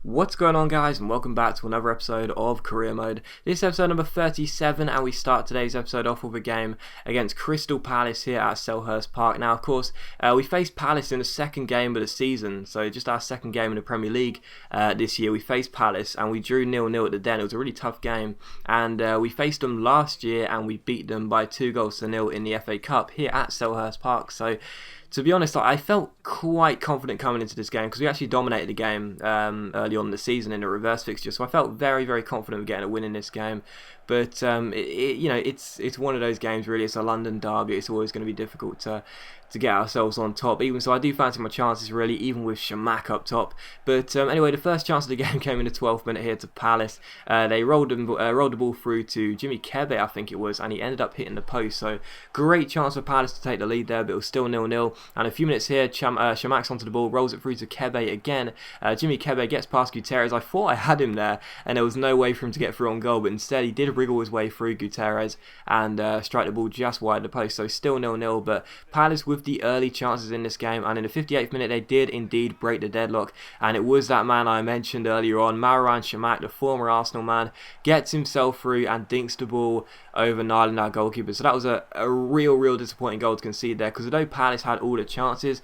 What's going on, guys, and welcome back to another episode of Career Mode. This is episode number 37, and we start today's episode off with a game against Crystal Palace here at Selhurst Park. Now, of course, we faced Palace in the second game of the season, so just our second game in the Premier League this year. We faced Palace, and we drew 0-0 at the Den. It was a really tough game, and we faced them last year, and we beat them by 2-0 in the FA Cup here at Selhurst Park. So, to be honest, I felt quite confident coming into this game because we actually dominated the game early on in the season in the reverse fixture. So I felt very, very confident of getting a win in this game. But it's one of those games. Really, it's a London derby. It's always going to be difficult to get ourselves on top. Even so, I do fancy my chances really, even with Shamak up top. But anyway, the first chance of the game came in the 12th minute here to Palace. They rolled the ball through to Jimmy Kebe, I think it was, and he ended up hitting the post. So great chance for Palace to take the lead there, but it was still 0-0. And a few minutes here, Shamak's onto the ball, rolls it through to Kebe again. Jimmy Kebe gets past Gutierrez. I thought I had him there, and there was no way for him to get through on goal, but instead he did wriggle his way through Gutierrez and strike the ball just wide of the post. So still 0-0, but Palace with the early chances in this game, and in the 58th minute they did indeed break the deadlock, and it was that man I mentioned earlier on, Marouane Chamakh, the former Arsenal man, gets himself through and dinks the ball over Nyland, our goalkeeper. So that was a real disappointing goal to concede there, because although Palace had all the chances,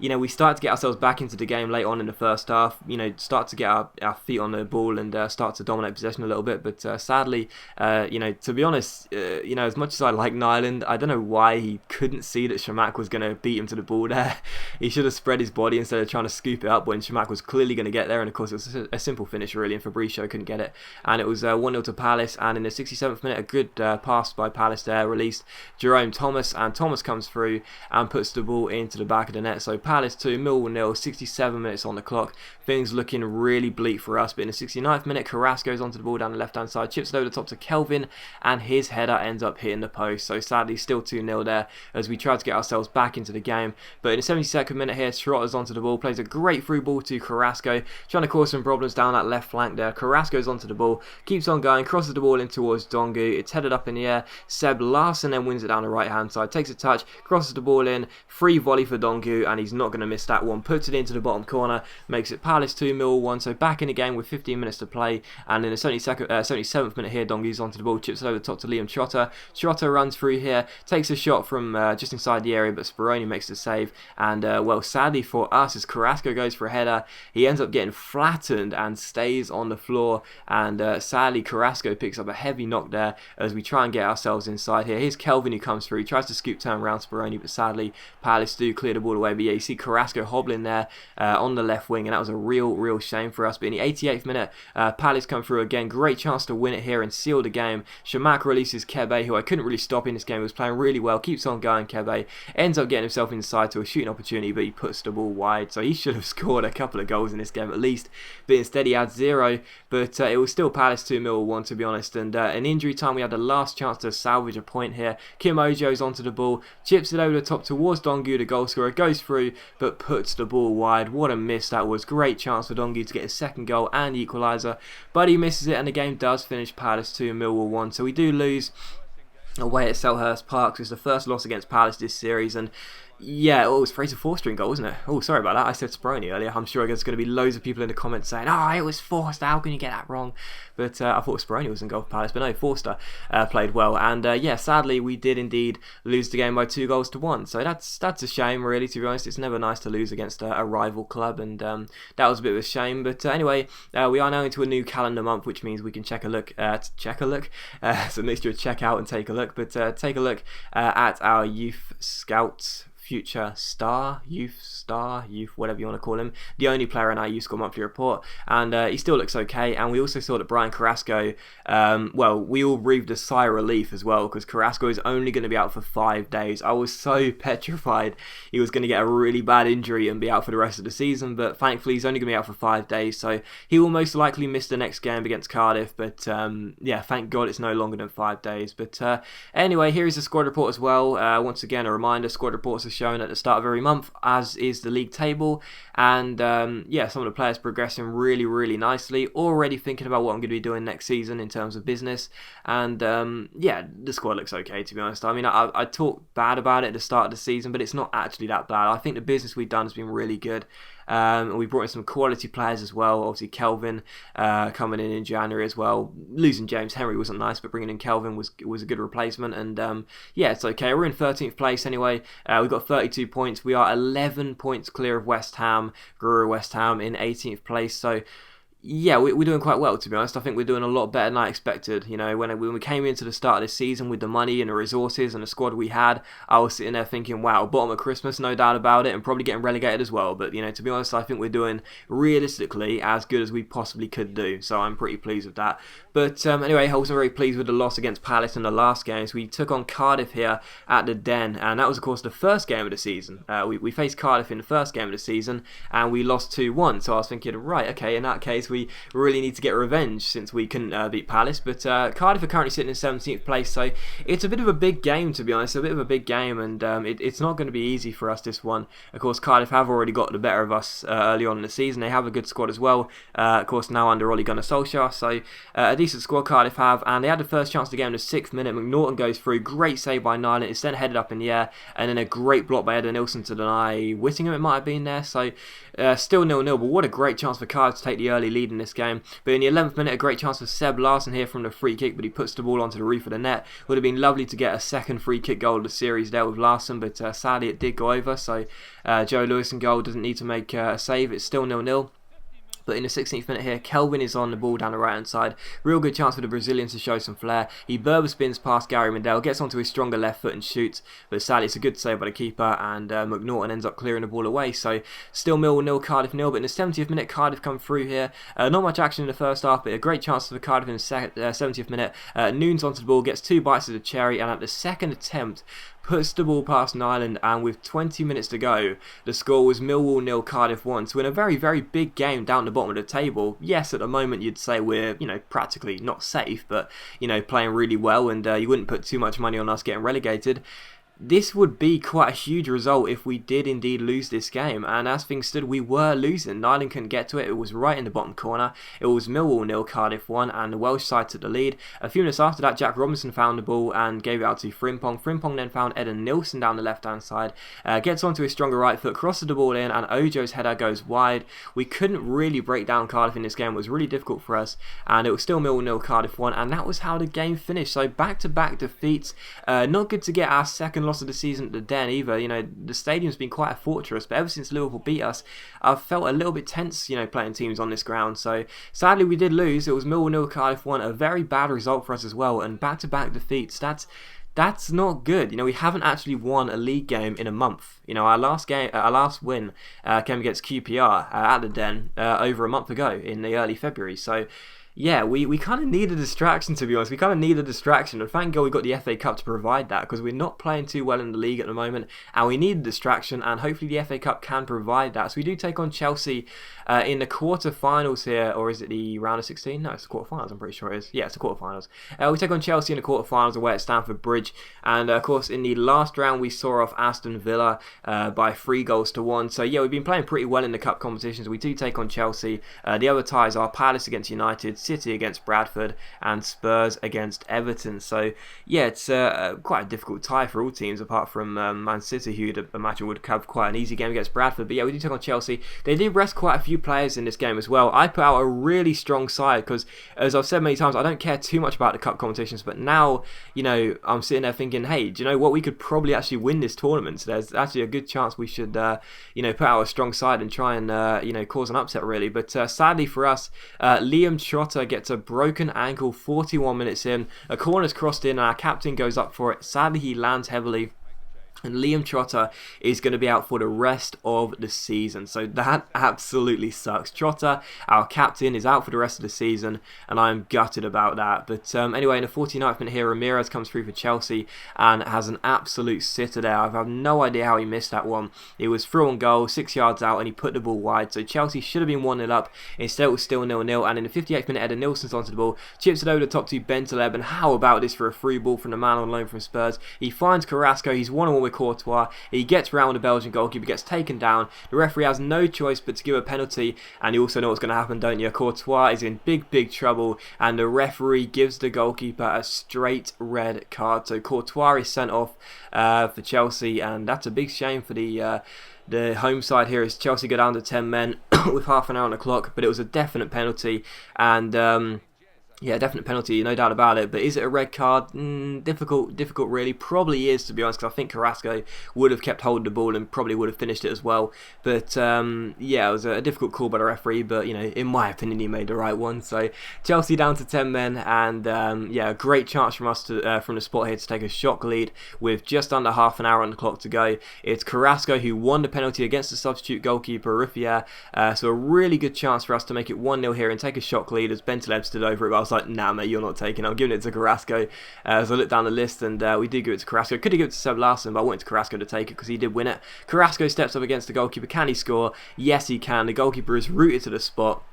we started to get ourselves back into the game late on in the first half, start to get our feet on the ball and start to dominate possession a little bit. But sadly, to be honest, as much as I like Nyland, I don't know why he couldn't see that Chamakh was going to beat him to the ball there. He should have spread his body instead of trying to scoop it up when Chamakh was clearly going to get there. And of course, it was a simple finish really, and Fabrizio couldn't get it. And it was 1-0 to Palace. And in the 67th minute, a good pass by Palace there released Jerome Thomas, and Thomas comes through and puts the ball into the back of the net. So Palace 2, Millwall 0, 67 minutes on the clock. Things looking really bleak for us, but in the 69th minute, Carrasco's onto the ball down the left-hand side, chips it over the top to Kelvin, and his header ends up hitting the post. So sadly, still 2-0 there as we try to get ourselves back into the game. But in the 72nd minute here, Schroeder's onto the ball, plays a great through ball to Carrasco, trying to cause some problems down that left flank there. Carrasco's onto the ball, keeps on going, crosses the ball in towards Dongu. It's headed up in the air. Seb Larson then wins it down the right-hand side, takes a touch, crosses the ball in, free volley for Dongu, and he's not going to miss that one. Puts it into the bottom corner, makes it Palace 2, Millwall 1. So back in the game with 15 minutes to play, and in the 77th minute here, Dongu's onto the ball, chips it over the top to Liam Trotter. Trotter runs through here, takes a shot from just inside the area, but Speroni makes the save. And well, sadly for us, as Carrasco goes for a header, he ends up getting flattened and stays on the floor. And sadly, Carrasco picks up a heavy knock there as we try and get ourselves inside here. Here's Kelvin who comes through, he tries to scoop turn around Speroni, but sadly Palace do clear the ball away. But yeah, you see Carrasco hobbling there on the left wing, and that was a real shame for us. But in the 88th minute, Palace come through again, great chance to win it here and seal the game. Chamakh releases Kebe, who I couldn't really stop in this game, he was playing really well, keeps on going. Kebe ends up getting himself inside to a shooting opportunity, but he puts the ball wide, so he should have scored a couple of goals in this game at least, but instead he had 0. But it was still Palace 2, Millwall 1, to be honest. And in injury time, we had the last chance to salvage a point here. Kim Ojo's onto the ball, chips it over the top towards Dongu, the goal scorer, goes through but puts the ball wide. What a miss that was. Great chance for Dongu to get his second goal and equaliser, but he misses it, and the game does finish Palace 2, Millwall 1. So we do lose away at Selhurst Park. It's the first loss against Palace this series, and yeah, it was Fraser Forster in goal, wasn't it? Oh, sorry about that. I said Speroni earlier. I'm sure there's going to be loads of people in the comments saying, "Oh, it was Forster. How can you get that wrong?" But I thought Speroni was in goal for Palace. But no, Forster played well. And yeah, sadly, we did indeed lose the game by 2-1. So that's a shame, really. To be honest, it's never nice to lose against a rival club, and that was a bit of a shame. But anyway, we are now into a new calendar month, which means we can check a look. It's a mixture of check out and take a look. But take a look at our youth scouts. Future youth, whatever you want to call him, the only player in our youth score monthly report, and he still looks okay. And we also saw that Brian Carrasco, we all breathed a sigh of relief as well, because Carrasco is only going to be out for 5 days. I was so petrified he was going to get a really bad injury and be out for the rest of the season, but thankfully he's only going to be out for 5 days, so he will most likely miss the next game against Cardiff. But yeah, thank God it's no longer than 5 days. But anyway, here is the squad report as well. Once again, a reminder, squad reports are shown at the start of every month, as is the league table. And yeah, some of the players progressing really nicely. Already thinking about what I'm going to be doing next season in terms of business. And yeah, the squad looks okay, to be honest. I mean, I talked bad about it at the start of the season, but it's not actually that bad. I think the business we've done has been really good. We brought in some quality players as well. Obviously, Kelvin coming in January as well. Losing James Henry wasn't nice, but bringing in Kelvin was a good replacement. And yeah, it's okay. We're in 13th place anyway. We've got 32 points. We are 11 points clear of West Ham. Grew West Ham in 18th place. So yeah, we're doing quite well, to be honest. I think we're doing a lot better than I expected. You know, when we came into the start of this season with the money and the resources and the squad we had, I was sitting there thinking, wow, bottom of Christmas, no doubt about it, and probably getting relegated as well. But, you know, to be honest, I think we're doing realistically as good as we possibly could do. So I'm pretty pleased with that. But anyway, I wasn't very pleased with the loss against Palace in the last game. So we took on Cardiff here at the Den, and that was, of course, the first game of the season. We faced Cardiff in the first game of the season, and we lost 2-1. So I was thinking, right, okay, in that case, we really need to get revenge since we couldn't beat Palace. But Cardiff are currently sitting in 17th place, so it's a bit of a big game, to be honest, a bit of a big game, and it's not going to be easy for us, this one. Of course, Cardiff have already got the better of us early on in the season. They have a good squad as well, of course, now under Ole Gunnar Solskjaer, so a decent squad Cardiff have, and they had the first chance of the game in the 6th minute. McNaughton goes through, great save by Nyland, it's then headed up in the air, and then a great block by Eder Nilsson to deny Whittingham, it might have been there, so still 0-0, but what a great chance for Cardiff to take the early lead in this game. But in the 11th minute, a great chance for Seb Larsson here from the free kick, but he puts the ball onto the roof of the net. Would have been lovely to get a second free kick goal of the series there with Larsson, but sadly it did go over, so Joe Lewis in goal doesn't need to make a save. It's still 0-0. But in the 16th minute here, Kelvin is on the ball down the right hand side. Real good chance for the Brazilians to show some flair. He Berber spins past Gary Medel, gets onto his stronger left foot and shoots. But sadly, it's a good save by the keeper, and McNaughton ends up clearing the ball away. So still Millwall 0, Cardiff 0. But in the 70th minute, Cardiff come through here. Not much action in the first half, but a great chance for Cardiff in the 70th minute. Nunes onto the ball, gets 2 bites of the cherry, and at the second attempt, puts the ball past Nyland, and with 20 minutes to go, the score was Millwall 0, Cardiff 1. So in a very, very big game down the bottom of the table, yes, at the moment you'd say we're, you know, practically not safe, but, you know, playing really well, and you wouldn't put too much money on us getting relegated. This would be quite a huge result if we did indeed lose this game, and as things stood, we were losing. Nyland couldn't get to it. It was right in the bottom corner. It was Millwall 0, Cardiff 1, and the Welsh side took the lead. A few minutes after that, Jack Robinson found the ball and gave it out to Frimpong. Frimpong then found Eder Nilsson down the left-hand side, gets onto his stronger right foot, crosses the ball in, and Ojo's header goes wide. We couldn't really break down Cardiff in this game. It was really difficult for us, and it was still Millwall 0, Cardiff 1, and that was how the game finished. So back-to-back defeats. Not good to get our second loss of the season at the Den either. You know, the stadium's been quite a fortress, but ever since Liverpool beat us, I've felt a little bit tense, you know, playing teams on this ground. So sadly we did lose. It was Millwall 0, Cardiff 1, a very bad result for us as well, and back-to-back defeats. That's not good. You know, we haven't actually won a league game in a month. You know, our last win came against QPR at the Den over a month ago in the early February. So yeah, we kind of need a distraction, to be honest. We kind of need a distraction, and thank God we got the FA Cup to provide that, because we're not playing too well in the league at the moment, and we need a distraction, and hopefully the FA Cup can provide that. So we do take on Chelsea in the quarter-finals here, or is it the round of 16? No, it's the quarter-finals, I'm pretty sure it is. Yeah, it's the quarter-finals. We take on Chelsea in the quarter-finals away at Stamford Bridge, and of course in the last round we saw off Aston Villa by 3-1. So yeah, we've been playing pretty well in the cup competitions. We do take on Chelsea. The other ties are Palace against United, City against Bradford, and Spurs against Everton. So yeah, it's quite a difficult tie for all teams apart from Man City, who you'd imagine would have quite an easy game against Bradford. But yeah, we do take on Chelsea. They did rest quite a few players in this game as well. I put out a really strong side because, as I've said many times, I don't care too much about the cup competitions, but now, you know, I'm sitting there thinking, hey, do you know what, we could probably actually win this tournament. So there's actually a good chance we should you know, put out a strong side and try and you know, cause an upset really. But sadly for us, Liam Trotter gets a broken ankle 41 minutes in. A corner's crossed in and our captain goes up for it. Sadly he lands heavily, and Liam Trotter is going to be out for the rest of the season. So that absolutely sucks. Trotter, our captain, is out for the rest of the season, and I'm gutted about that. But anyway, in the 49th minute here, Ramirez comes through for Chelsea and has an absolute sitter there. I have no idea how he missed that one. It was through on goal, 6 yards out, and he put the ball wide. So Chelsea should have been 1-0 up. Instead, it was still 0-0. And in the 58th minute, Eder Nilsson's onto the ball, chips it over the top to Bentaleb. And how about this for a free ball from the man on loan from Spurs? He finds Carrasco. He's 1-1 with with Courtois. He gets round the Belgian goalkeeper, gets taken down. The referee has no choice but to give a penalty, and you also know what's going to happen, don't you? Courtois is in big trouble, and the referee gives the goalkeeper a straight red card. So Courtois is sent off for Chelsea, and that's a big shame for the home side here, as Chelsea go down to 10 men with half an hour on the clock. But it was a definite penalty, and yeah, definite penalty, no doubt about it. But is it a red card? Difficult really. Probably is, to be honest, because I think Carrasco would have kept hold of the ball and probably would have finished it as well. But yeah, it was a difficult call by the referee, but you know, in my opinion, he made the right one. So Chelsea down to 10 men, and yeah, a great chance from us to from the spot here to take a shock lead with just under half an hour on the clock to go. It's Carrasco who won the penalty against the substitute goalkeeper Ruffier, so a really good chance for us to make it 1-0 here and take a shock lead, as Bentaleb stood over it. But I was like, nah mate, you're not taking it. I'm giving it to Carrasco. As I looked down the list, and we did give it to Carrasco. Could have given it to Seb Larsson, but I wanted Carrasco to take it because he did win it. Carrasco steps up against the goalkeeper. Can he score? Yes, he can. The goalkeeper is rooted to the spot.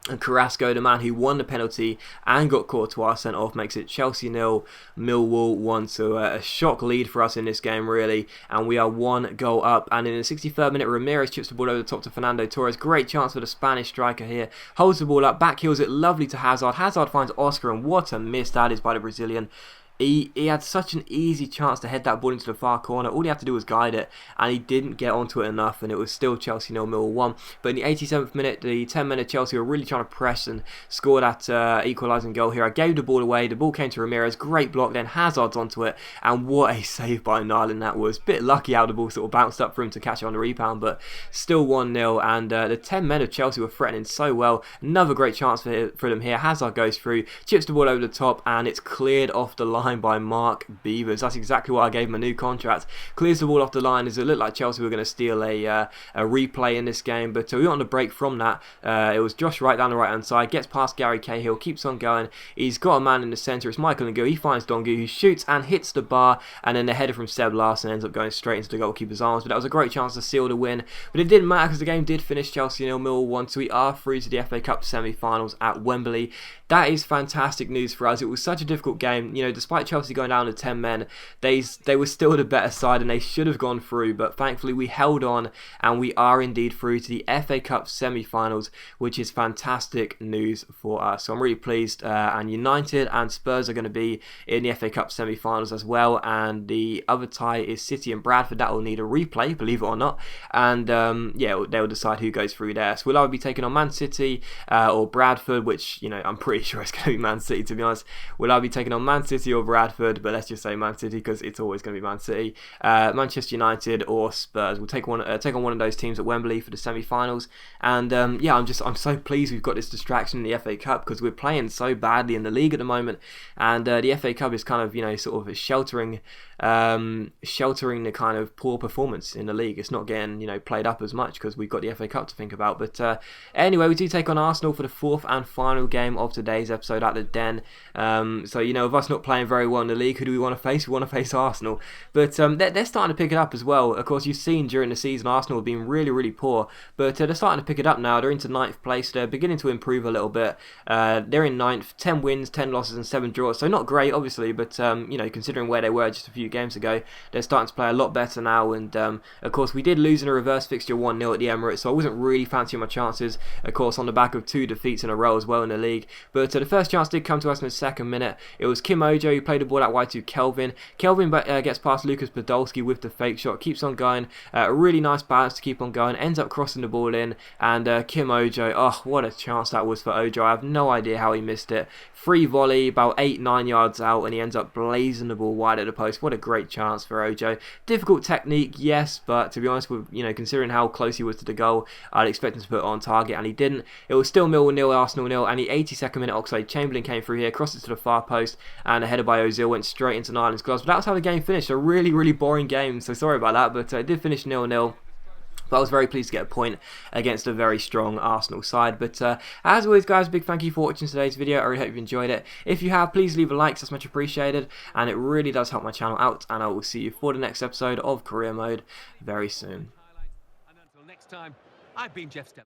And Carrasco, the man who won the penalty and got Courtois sent off, makes it Chelsea 0, Millwall 1. So a shock lead for us in this game, really. And we are 1 goal up. And in the 63rd minute, Ramirez chips the ball over the top to Fernando Torres. Great chance for the Spanish striker here. Holds the ball up, backheels it lovely to Hazard. Hazard finds Oscar, and what a miss that is by the Brazilian. He had such an easy chance to head that ball into the far corner. All he had to do was guide it, and he didn't get onto it enough, and it was still Chelsea 0, Millwall 1. But in the 87th minute, the 10 men of Chelsea were really trying to press and score that equalising goal here. I gave the ball away. The ball came to Ramirez. Great block. Then Hazard's onto it, and what a save by Nyland that was. Bit lucky how the ball sort of bounced up for him to catch it on the rebound, but still 1-0. And the 10 men of Chelsea were threatening so well. Another great chance for them here. Hazard goes through, chips the ball over the top, and it's cleared off the line by Mark Beavers. That's exactly why I gave him a new contract. Clears the ball off the line, as it looked like Chelsea were going to steal a replay in this game, but we got on the break from that. It was Josh Wright down the right hand side, gets past Gary Cahill, keeps on going. He's got a man in the centre. It's Michael Ngo. He finds Dongu, who shoots and hits the bar, and then the header from Seb Larsson ends up going straight into the goalkeeper's arms. But that was a great chance to seal the win, but it didn't matter because the game did finish Chelsea 0, Millwall 1. So we are through to the FA Cup semi-finals at Wembley. That is fantastic news for us. It was such a difficult game. You know, despite Chelsea going down to 10 men, they were still the better side, and they should have gone through, but thankfully we held on, and we are indeed through to the FA Cup semi-finals, which is fantastic news for us. So I'm really pleased, and United and Spurs are going to be in the FA Cup semi-finals as well, and the other tie is City and Bradford. That will need a replay, believe it or not, and yeah, they'll decide who goes through there. So we'll either be taking on Man City or Bradford, which, you know, I'm pretty sure it's going to be Man City, to be honest. We'll either be taking on Man City or Bradford, but let's just say Man City because it's always going to be Man City. Manchester United or Spurs. We'll take on one of those teams at Wembley for the semi-finals, and yeah, I'm so pleased we've got this distraction in the FA Cup because we're playing so badly in the league at the moment, and the FA Cup is kind of, you know, sort of sheltering the kind of poor performance in the league. It's not getting, you know, played up as much because we've got the FA Cup to think about. But anyway, we do take on Arsenal for the 4th and final game of today's episode at the Den. So, you know, with us not playing very well in the league, who do we want to face? We want to face Arsenal. But they're starting to pick it up as well. Of course, you've seen during the season Arsenal have been really poor, but they're starting to pick it up now. They're into 9th place. They're beginning to improve a little bit. They're in 9th, 10 wins, 10 losses and 7 draws. So not great, obviously, but you know, considering where they were just a few games ago, they're starting to play a lot better now. And of course, we did lose in a reverse fixture 1-0 at the Emirates, so I wasn't really fancying my chances, of course, on the back of 2 defeats in a row as well in the league. But the first chance did come to us in the 2nd minute. It was Kim Ojo who played the ball out wide to Kelvin. Kelvin gets past Lucas Podolski with the fake shot, keeps on going. A really nice balance to keep on going, ends up crossing the ball in, and Kim Ojo, oh, what a chance that was for Ojo. I have no idea how he missed it. Free volley about 8-9 yards out, and he ends up blazing the ball wide at the post. What a great chance for Ojo. Difficult technique, yes, but to be honest, with, you know, considering how close he was to the goal, I'd expect him to put it on target, and he didn't. It was still Millwall 0, Arsenal 0, and the 82nd minute Oxlade-Chamberlain came through here, crossed it to the far post, and a header by Ozil went straight into Nyland's gloves. But that was how the game finished. A really boring game, so sorry about that, but it did finish 0-0. But I was very pleased to get a point against a very strong Arsenal side. But as always, guys, big thank you for watching today's video. I really hope you enjoyed it. If you have, please leave a like. That's much appreciated, and it really does help my channel out. And I will see you for the next episode of Career Mode very soon. And until next time, I've been Jeff Step.